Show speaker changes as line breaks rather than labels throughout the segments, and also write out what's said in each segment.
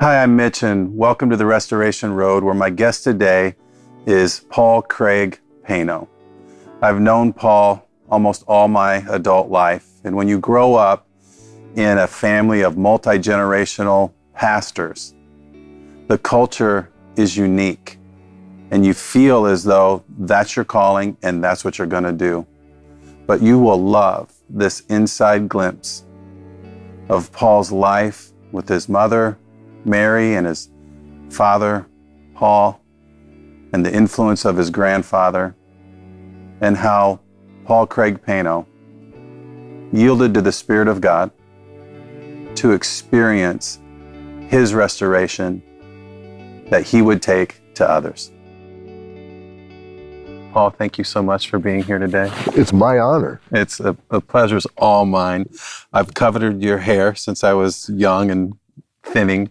Hi, I'm Mitch, and welcome to the Restoration Road, where my guest today is Paul Craig Paino. I've known Paul almost all my adult life, and when you grow up in a family of multi-generational pastors, the culture is unique, and you feel as though that's your calling and that's what you're going to do. But you will love this inside glimpse of Paul's life with his mother, Mary, and his father, Paul, and the influence of his grandfather, and how Paul Craig Paino yielded to the Spirit of God to experience his restoration that he would take to others. Paul, thank you so much for being here today.
It's my honor.
It's a pleasure's all mine. I've coveted your hair since I was young and thinning.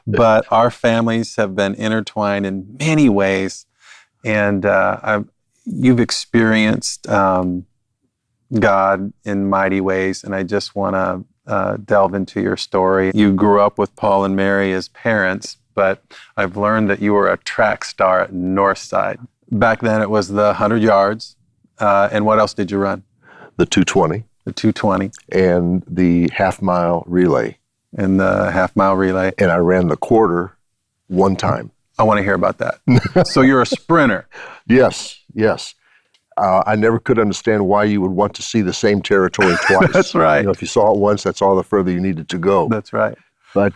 But our families have been intertwined in many ways. And you've experienced God in mighty ways. And I just want to delve into your story. You grew up with Paul and Mary as parents, but I've learned that you were a track star at Northside. Back then it was the 100 yards. And what else did you run?
The 220.
The 220.
And the half-mile relay.
And the half-mile relay.
And I ran the quarter one time.
I want to hear about that. So you're a sprinter.
Yes. I never could understand why you would want to see the same territory twice.
That's right.
You know, if you saw it once, that's all the further you needed to go.
That's right.
But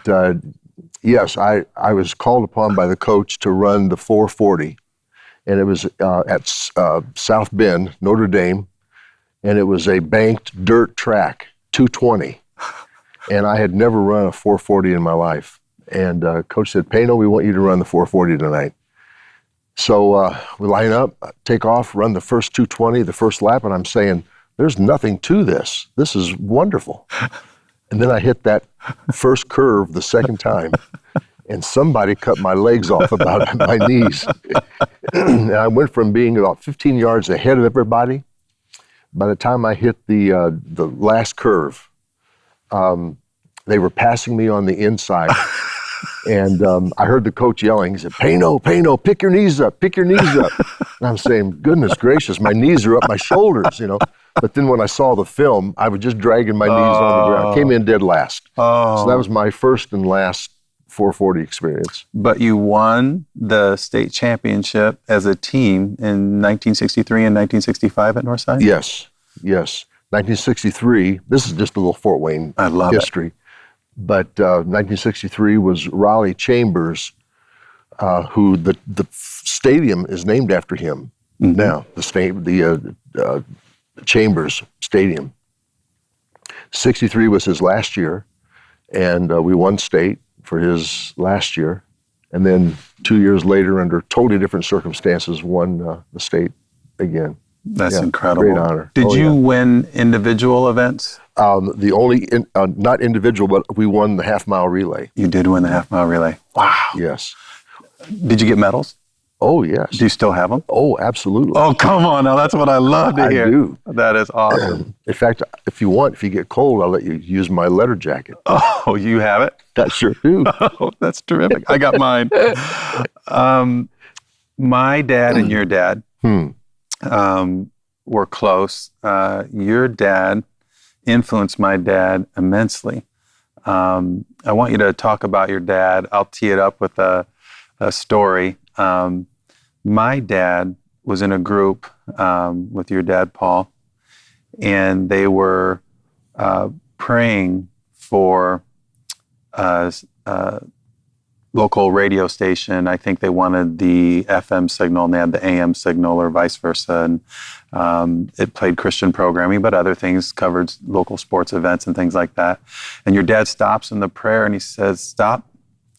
yes, I was called upon by the coach to run the 440. And it was at South Bend, Notre Dame. And it was a banked dirt track, 220. And I had never run a 440 in my life. And coach said, Paino, we want you to run the 440 tonight. So we line up, take off, run the first 220, the first lap, and I'm saying, there's nothing to this. This is wonderful. And then I hit that first curve the second time, and somebody cut my legs off about my knees. And I went from being about 15 yards ahead of everybody. By the time I hit the last curve, they were passing me on the inside. And I heard the coach yelling. He said, Paino, pick your knees up, pick your knees up. And I'm saying, goodness gracious, my knees are up my shoulders, you know. But then when I saw the film, I was just dragging my knees on the ground. I came in dead last. So that was my first and last 440 experience.
But you won the state championship as a team in 1963 and 1965 at Northside?
Yes. 1963, this is just a little Fort Wayne history. But 1963 was Raleigh Chambers, who the stadium is named after him now, the Chambers Stadium. 63 was his last year, and we won state for his last year. And then 2 years later, under totally different circumstances, won the state again.
That's incredible.
Great honor.
Did you win individual events?
The only, not individual, but we won the half-mile relay.
You did win the half-mile relay. Wow.
Yes.
Did you get medals?
Oh, yes.
Do you still have them?
Oh, absolutely.
Oh, come on. Now, that's what I love to hear.
I do.
That is awesome.
In fact, if you get cold, I'll let you use my letter jacket.
Oh, you have it?
I sure do.
Oh, that's terrific. I got mine. My dad and your dad were close. Your dad influenced my dad immensely. I want you to talk about your dad. I'll tee it up with a story. My dad was in a group with your dad, Paul, and they were praying for a local radio station. I think they wanted the FM signal and they had the AM signal or vice versa. And it played Christian programming, but other things covered local sports events and things like that. And your dad stops in the prayer and he says, stop.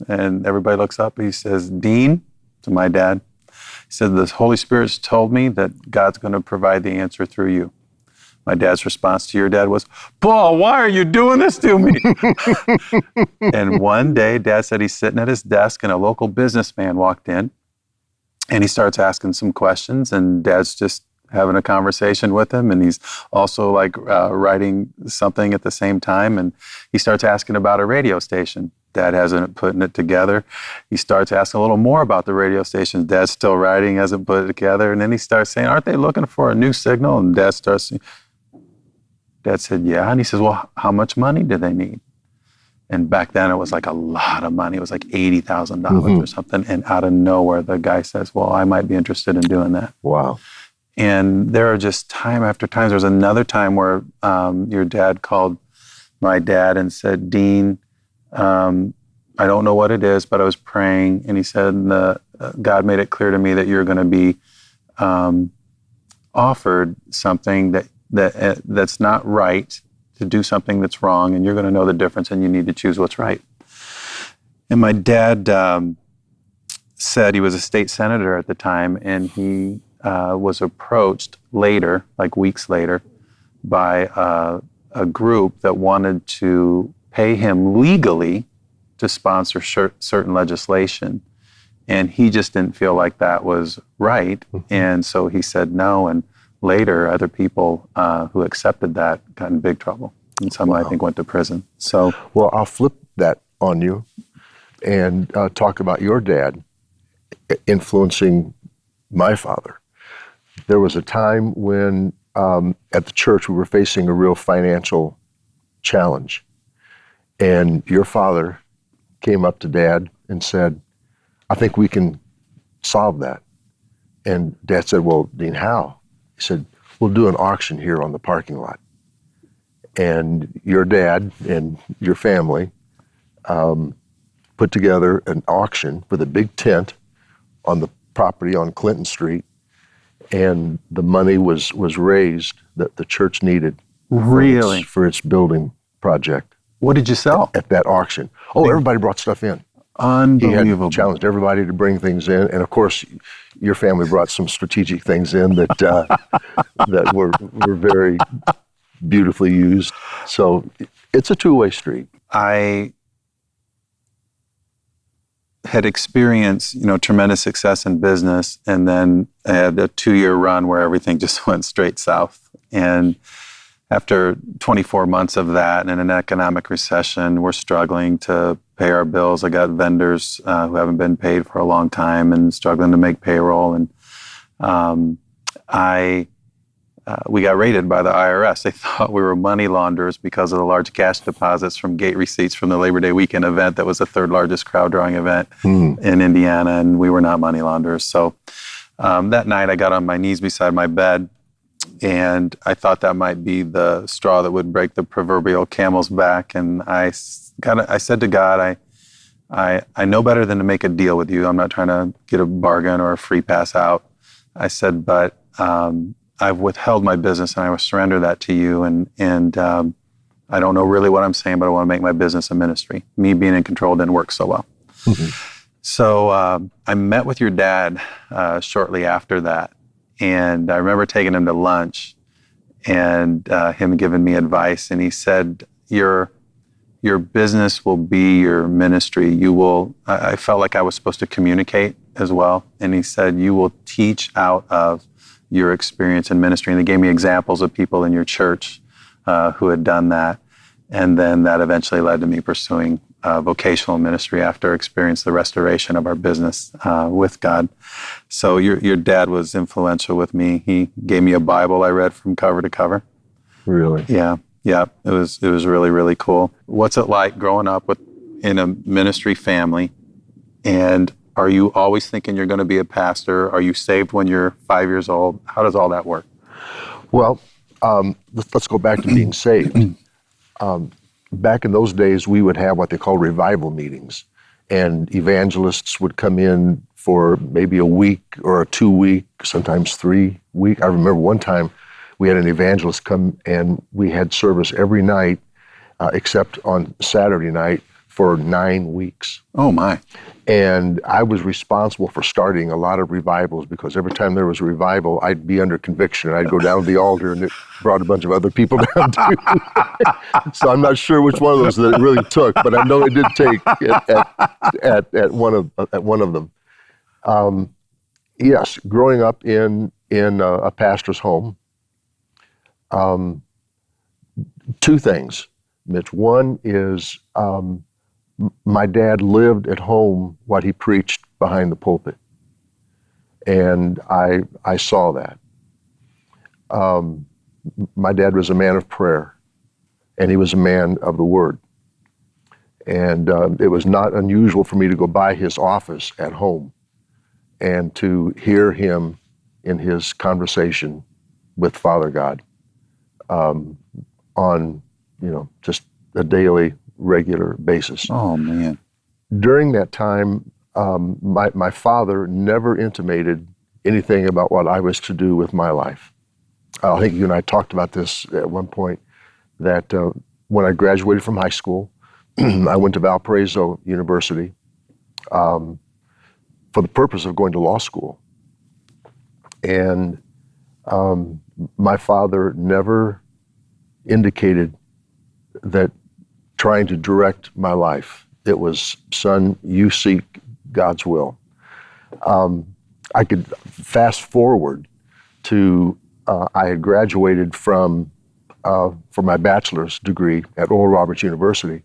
And everybody looks up. He says, Dean, to my dad, he said, the Holy Spirit's told me that God's going to provide the answer through you. My dad's response to your dad was, Paul, why are you doing this to me? And one day, Dad said he's sitting at his desk and a local businessman walked in and he starts asking some questions and Dad's just having a conversation with him, and he's also like writing something at the same time, and he starts asking about a radio station. Dad hasn't putting it together. He starts asking a little more about the radio station. Dad's still writing, hasn't put it together, and then he starts saying, aren't they looking for a new signal? And Dad said, yeah, and he says, well, how much money do they need? And back then it was like a lot of money. It was like $80,000 or something. And out of nowhere, the guy says, well, I might be interested in doing that.
Wow.
And there are just time after time. There was another time where your dad called my dad and said, Dean, I don't know what it is, but I was praying. And he said, God made it clear to me that you're going to be offered something that's not right, to do something that's wrong, and you're going to know the difference, and you need to choose what's right. And my dad said he was a state senator at the time, and he was approached later, like weeks later, by a group that wanted to pay him legally to sponsor certain legislation. And he just didn't feel like that was right. And so he said no. And later, other people who accepted that got in big trouble. And some, I think, went to prison. So,
well, I'll flip that on you and talk about your dad influencing my father. There was a time when at the church we were facing a real financial challenge. And your father came up to Dad and said, I think we can solve that. And Dad said, well, Dean, how? He said, we'll do an auction here on the parking lot. And your dad and your family put together an auction with a big tent on the property on Clinton Street. And the money was raised that the church needed
really
for its building project.
What did you sell
at that auction? Oh, everybody brought stuff in.
Unbelievable.
He had challenged everybody to bring things in, and of course, your family brought some strategic things in that that were very beautifully used. So it's a two-way street.
I had experienced, tremendous success in business, and then I had a 2-year run where everything just went straight south. And after 24 months of that and an economic recession, we're struggling to pay our bills. I got vendors who haven't been paid for a long time and struggling to make payroll. And we got raided by the IRS. They thought we were money launderers because of the large cash deposits from gate receipts from the Labor Day weekend event that was the third largest crowd drawing event in Indiana, and we were not money launderers. So that night I got on my knees beside my bed, and I thought that might be the straw that would break the proverbial camel's back. And I said to God, I know better than to make a deal with you. I'm not trying to get a bargain or a free pass out. I said, but I've withheld my business, and I will surrender that to you. And I don't know really what I'm saying, but I want to make my business a ministry. Me being in control didn't work so well. So I met with your dad shortly after that. And I remember taking him to lunch and him giving me advice. And he said, your business will be your ministry. I felt like I was supposed to communicate as well. And he said, you will teach out of your experience in ministry. And they gave me examples of people in your church who had done that. And then that eventually led to me pursuing vocational ministry after experiencing the restoration of our business with God. So your dad was influential with me. He gave me a Bible I read from cover to cover.
Really?
Yeah. It was really, really cool. What's it like growing up in a ministry family? And are you always thinking you're going to be a pastor? Are you saved when you're 5 years old? How does all that work?
Well, let's go back to being saved. Back in those days, we would have what they call revival meetings, and evangelists would come in for maybe a week or a 2-week, sometimes 3 week. I remember one time we had an evangelist come, and we had service every night except on Saturday night for 9 weeks.
Oh my.
And I was responsible for starting a lot of revivals, because every time there was a revival, I'd be under conviction. I'd go down to the altar, and it brought a bunch of other people down too. So I'm not sure which one of those that it really took, but I know it did take at one of them. Yes, growing up in in a pastor's home. Two things, Mitch. One is my dad lived at home what he preached behind the pulpit, and I saw that. My dad was a man of prayer, and he was a man of the Word. And it was not unusual for me to go by his office at home and to hear him in his conversation with Father God on, just a daily, regular basis.
Oh, man.
During that time, my father never intimated anything about what I was to do with my life. I think you and I talked about this at one point, that when I graduated from high school, I went to Valparaiso University for the purpose of going to law school. And my father never indicated that trying to direct my life. It was, son, you seek God's will. I could fast forward to I had graduated for my bachelor's degree at Oral Roberts University,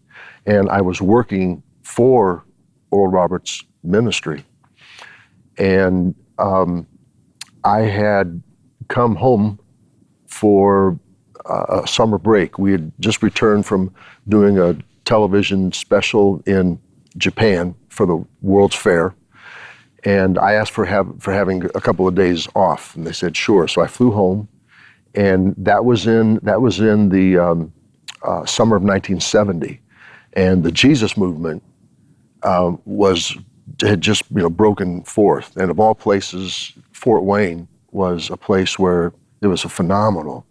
and I was working for Oral Roberts Ministry. And I had come home for a summer break. We had just returned from doing a television special in Japan for the World's Fair, and I asked for having a couple of days off, and they said sure. So I flew home, and that was in the summer of 1970, and the Jesus movement had just broken forth, and of all places, Fort Wayne was a place where it was a phenomenal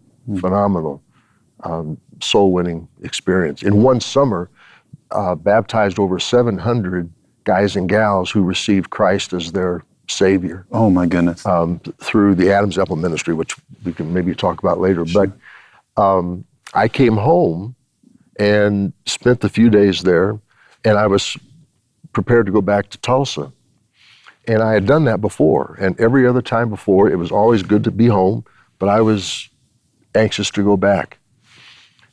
soul-winning experience. In one summer, baptized over 700 guys and gals who received Christ as their Savior.
Oh, my goodness.
Through the Adams Apple Ministry, which we can maybe talk about later. Sure. But I came home and spent a few days there, and I was prepared to go back to Tulsa. And I had done that before, and every other time before, it was always good to be home, but I was anxious to go back.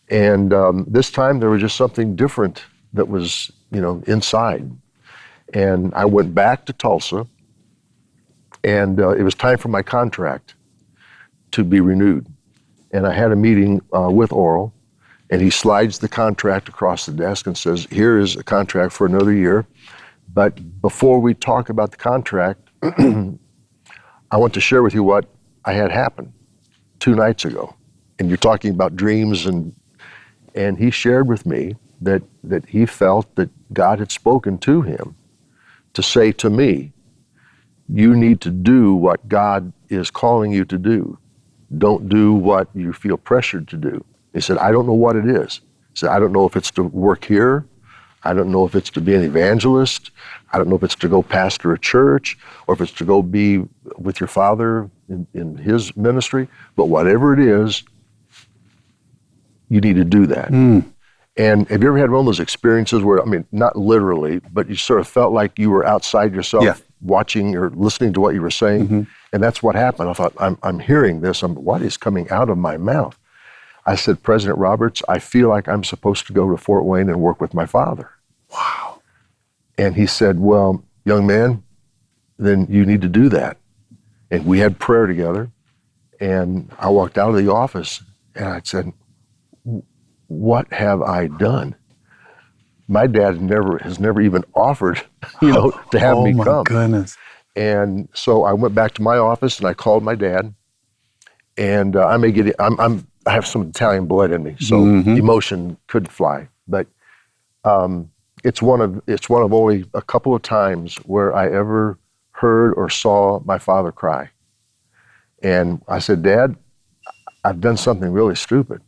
And this time there was just something different that was, inside. And I went back to Tulsa, and it was time for my contract to be renewed. And I had a meeting with Oral, and he slides the contract across the desk and says, here is a contract for another year. But before we talk about the contract, I want to share with you what I had happen 2 nights ago. And you're talking about dreams, and he shared with me that he felt that God had spoken to him to say to me, you need to do what God is calling you to do. Don't do what you feel pressured to do. He said, I don't know what it is. He said, I don't know if it's to work here. I don't know if it's to be an evangelist. I don't know if it's to go pastor a church, or if it's to go be with your father in his ministry. But whatever it is, you need to do that. And have you ever had one of those experiences where, not literally, but you sort of felt like you were outside yourself, watching or listening to what you were saying? Mm-hmm. And that's what happened. I thought, I'm hearing this. What is coming out of my mouth? I said, President Roberts, I feel like I'm supposed to go to Fort Wayne and work with my father.
Wow.
And he said, well, young man, then you need to do that. And we had prayer together. And I walked out of the office and I said, what have I done? My dad has never even offered, to have me come.
Oh my goodness.
And so I went back to my office and I called my dad. And I have some Italian blood in me, so emotion could fly. But it's one of only a couple of times where I ever heard or saw my father cry. And I said, Dad, I've done something really stupid.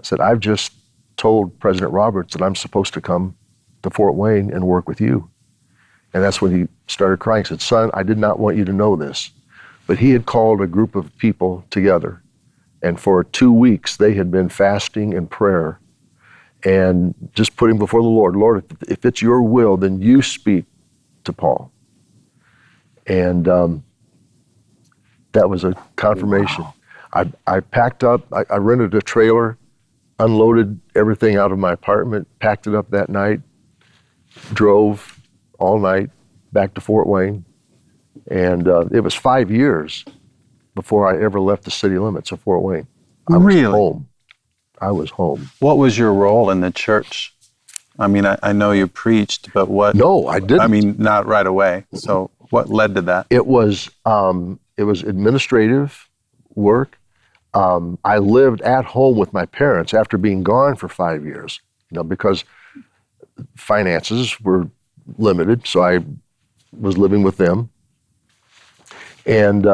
I said, I've just told President Roberts that I'm supposed to come to Fort Wayne and work with you. And that's when he started crying. He said, son, I did not want you to know this. But he had called a group of people together. And for 2 weeks, they had been fasting and prayer and just putting before the Lord, Lord, if it's your will, then you speak to Paul. And That was a confirmation. Wow. I packed up, I rented a trailer, unloaded everything out of my apartment, packed it up that night, drove all night back to Fort Wayne. And it was 5 years before I ever left the city limits of Fort Wayne. I was home. I was home.
What was your role in the church? I mean, I know you preached, but what?
No, I didn't.
I mean, not right away. So what led to that?
It was administrative work. I lived at home with my parents after being gone for 5 years, because finances were limited, so I was living with them. And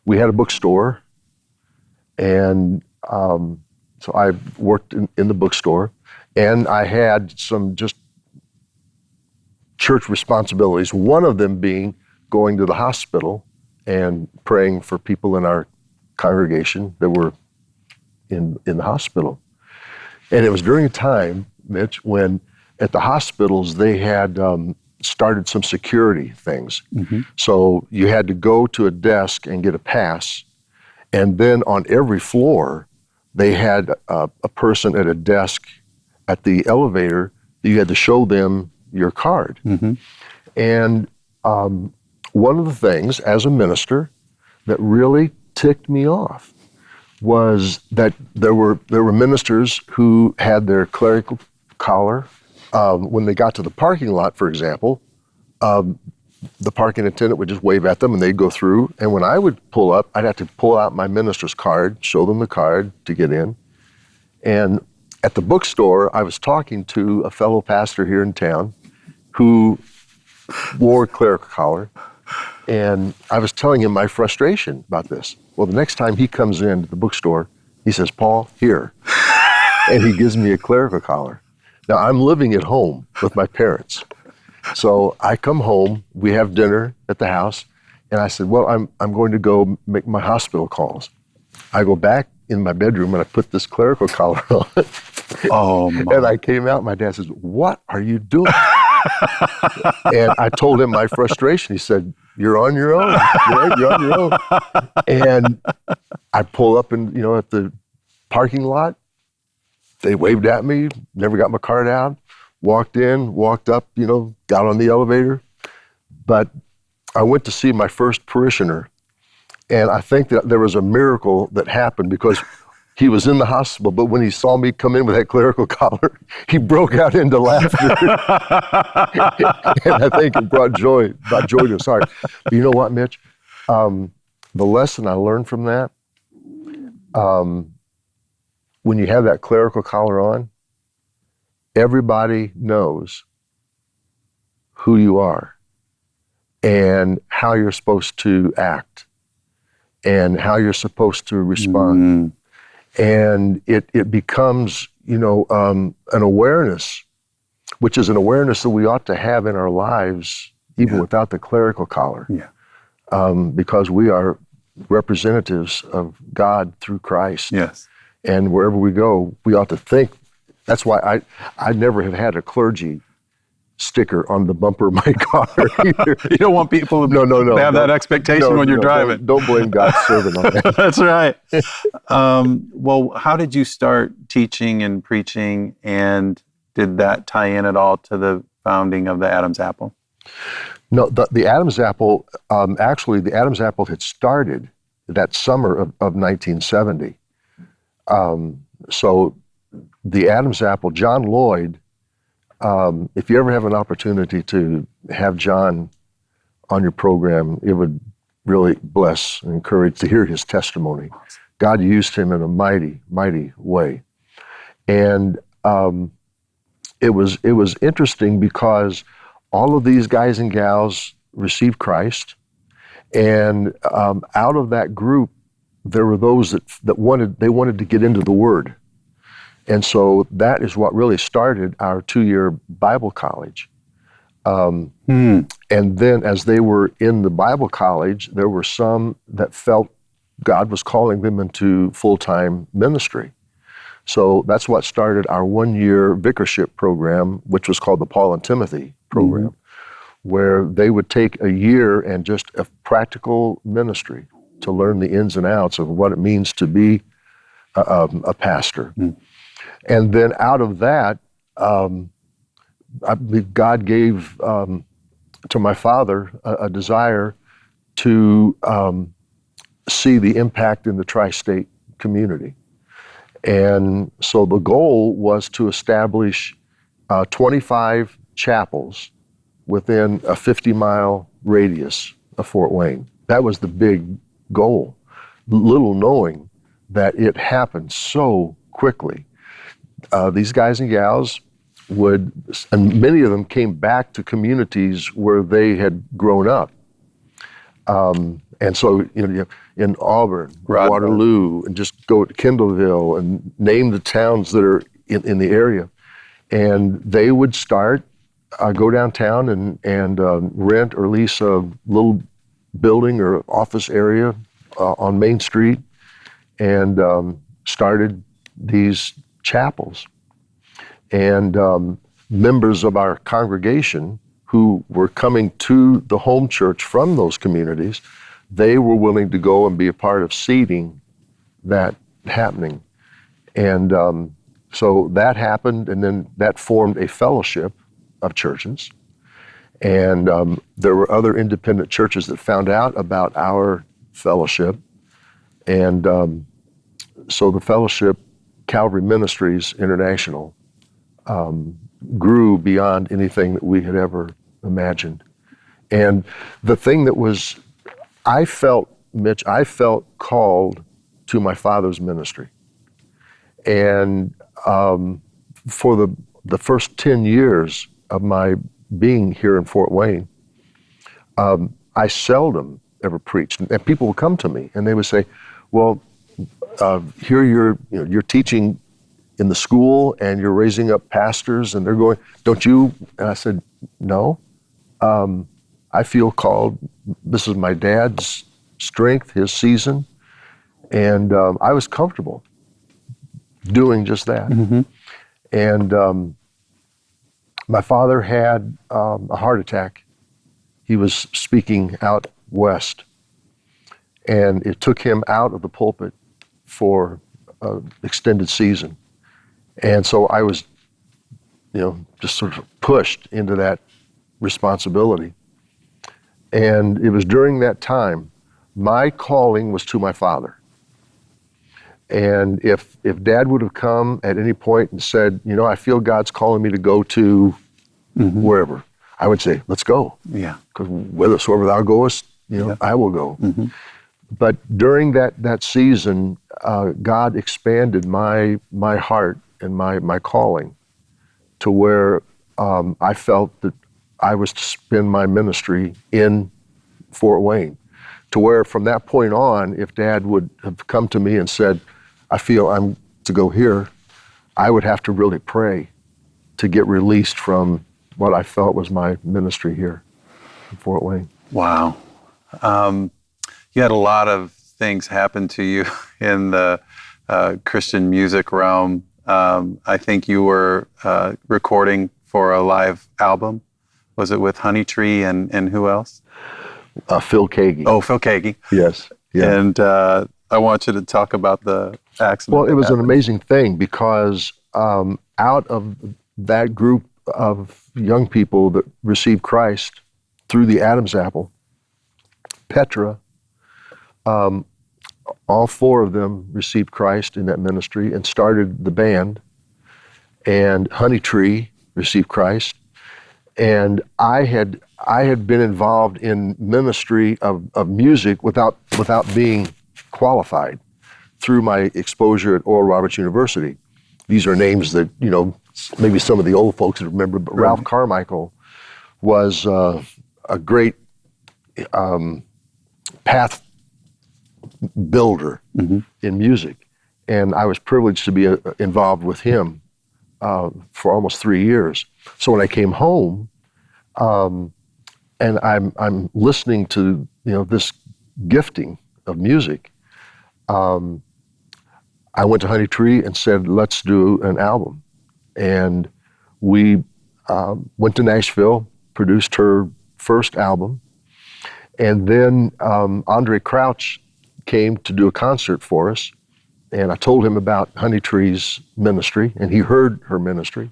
we had a bookstore, and so I worked in the bookstore, and I had some just church responsibilities, one of them being going to the hospital and praying for people in our congregation that were in the hospital. And it was during a time, Mitch, when at the hospitals they had started some security things. Mm-hmm. So you had to go to a desk and get a pass, and then on every floor they had a person at a desk at the elevator that you had to show them your card. Mm-hmm. And one of the things as a minister that really ticked me off was that there were ministers who had their clerical collar. When they got to the parking lot, for example, the parking attendant would just wave at them and they'd go through. And when I would pull up, I'd have to pull out my minister's card, show them the card to get in. And at the bookstore, I was talking to a fellow pastor here in town who wore a clerical collar. And I was telling him my frustration about this. Well, the next time he comes into the bookstore, he says, "Paul, here." And he gives me a clerical collar. Now, I'm living at home with my parents. So I come home, we have dinner at the house, and I said, well, I'm going to go make my hospital calls. I go back in my bedroom and I put this clerical collar on.
Oh, my.
And I came out, my dad says, "What are you doing?" And I told him my frustration. He said, "You're on your own. You're on your own." And I pull up and, at the parking lot. They waved at me, never got my card out, walked in, walked up, got on the elevator. But I went to see my first parishioner, and I think that there was a miracle that happened because he was in the hospital, but when he saw me come in with that clerical collar, he broke out into laughter. And I think it brought joy to his heart. But you know what, Mitch? The lesson I learned from that, when you have that clerical collar on, everybody knows who you are and how you're supposed to act and how you're supposed to respond. Mm. And it becomes, an awareness, which is an awareness that we ought to have in our lives, even without the clerical collar. Yeah. Because we are representatives of God through Christ. Yes. And wherever we go, we ought to think. That's why I never have had a clergy sticker on the bumper of my car either.
You don't want people to have that expectation when you're driving.
Don't blame God's servant on that.
That's right. Well, how did you start teaching and preaching, and did that tie in at all to the founding of the Adam's Apple?
No, the Adam's Apple, actually the Adam's Apple had started that summer of 1970. So the Adam's Apple, John Lloyd, if you ever have an opportunity to have John on your program, it would really bless and encourage to hear his testimony. God used him in a mighty, mighty way. And it was interesting because all of these guys and gals received Christ, and out of that group, there were those that wanted to get into the Word. And so that is what really started our 2-year Bible college. And then as they were in the Bible college, there were some that felt God was calling them into full-time ministry. So that's what started our 1-year vicarship program, which was called the Paul and Timothy program, where they would take a year and just a practical ministry to learn the ins and outs of what it means to be a pastor. And then out of that, I believe God gave to my father a desire to see the impact in the tri-state community. And so the goal was to establish 25 chapels within a 50-mile radius of Fort Wayne. That was the big goal, little knowing that it happened so quickly. These guys and gals would, and many of them came back to communities where they had grown up. And so, in Auburn, Waterloo, and just go to Kendallville and name the towns that are in the area. And they would start, go downtown and rent or lease a little building or office area on Main Street and started these chapels. And members of our congregation who were coming to the home church from those communities, they were willing to go and be a part of seeding that happening. And so that happened, and then that formed a fellowship of churches. And there were other independent churches that found out about our fellowship. And so the fellowship, Calvary Ministries International, grew beyond anything that we had ever imagined. And the thing that was, I felt called to my father's ministry. And for the first 10 years of my being here in Fort Wayne, I seldom ever preached. And people would come to me and they would say, well, here you're teaching in the school and you're raising up pastors, and they're going, don't you? And I said, no. I feel called. This is my dad's strength, his season. And I was comfortable doing just that. Mm-hmm. And my father had a heart attack. He was speaking out west, and it took him out of the pulpit for an extended season. And so I was, just sort of pushed into that responsibility. And it was during that time, my calling was to my father. And if Dad would have come at any point and said, I feel God's calling me to go to wherever, I would say, let's go. Yeah. Because whithersoever thou goest, I will go. Mm-hmm. But during that season, God expanded my heart and my calling to where I felt that I was to spend my ministry in Fort Wayne, to where from that point on, if Dad would have come to me and said, I feel I'm to go here, I would have to really pray to get released from what I felt was my ministry here in Fort Wayne.
Wow. You had a lot of things happen to you in the Christian music realm. I think you were recording for a live album. Was it with Honey Tree and who else?
Phil Kagi.
Oh, Phil Kagi.
Yes. Yeah.
And I want you to talk about the accident.
Well, it was an amazing thing because out of that group of young people that received Christ through the Adam's apple, Petra, all four of them received Christ in that ministry and started the band. And Honey Tree received Christ. And I had been involved in ministry of music without being qualified through my exposure at Oral Roberts University. These are names that, maybe some of the old folks remember, but Ralph Carmichael was a great path builder in music. And I was privileged to be involved with him for almost 3 years. So when I came home, and I'm listening to this gifting of music, I went to Honey Tree and said, let's do an album. And we went to Nashville, produced her first album, and then Andre Crouch came to do a concert for us, and I told him about Honey Tree's ministry, and he heard her ministry.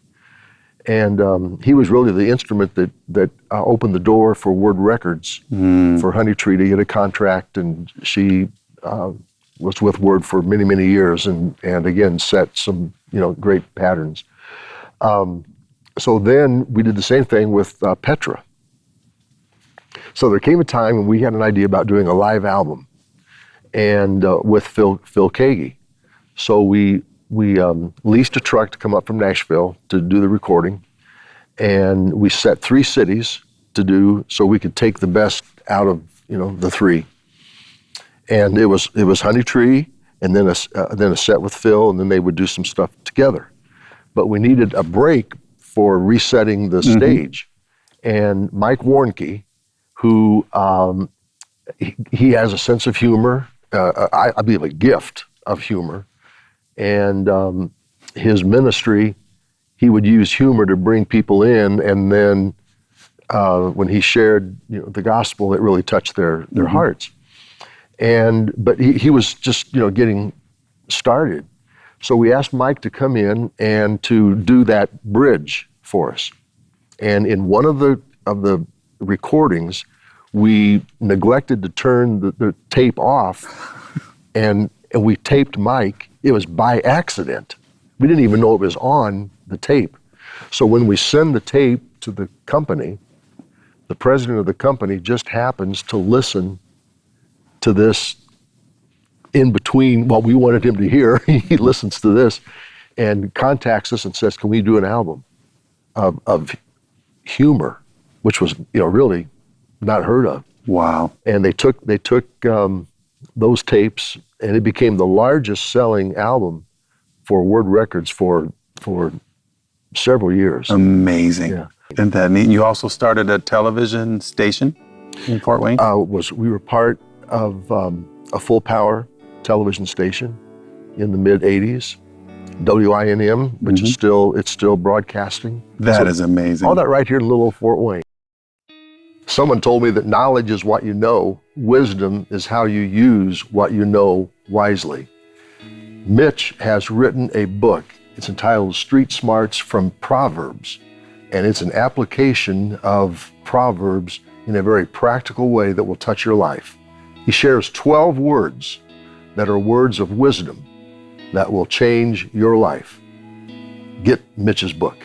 And he was really the instrument that opened the door for Word Records for Honey Tree to get a contract, and she was with Word for many, many years, and again set some great patterns. So then we did the same thing with Petra. So there came a time when we had an idea about doing a live album, and with Phil Kagi. So we leased a truck to come up from Nashville to do the recording, and we set 3 cities to do so we could take the best out of the 3. And it was Honey Tree, and then a set with Phil, and then they would do some stuff together. But we needed a break for resetting the stage, and Mike Warnke, who he has a sense of humor, I believe a gift of humor. And his ministry, he would use humor to bring people in, and then when he shared the gospel, it really touched their hearts. But he was just getting started. So we asked Mike to come in and to do that bridge for us. And in one of the recordings, we neglected to turn the tape off, and we taped Mike. It was by accident. We didn't even know it was on the tape. So when we send the tape to the company, the president of the company just happens to listen to this in between what we wanted him to hear. He listens to this and contacts us and says, can we do an album of humor, which was really not heard of.
Wow.
And they took those tapes, and it became the largest selling album for Word Records for several years.
Amazing.
Yeah.
Isn't that neat? You also started a television station in Fort Wayne?
We were part of a full power television station in the mid 80s, WINM, which is still broadcasting.
That is amazing.
All that right here in little old Fort Wayne. Someone told me that knowledge is what you know, wisdom is how you use what you know wisely. Mitch has written a book. It's entitled Street Smarts from Proverbs, and it's an application of Proverbs in a very practical way that will touch your life. He shares 12 words that are words of wisdom that will change your life. Get Mitch's book.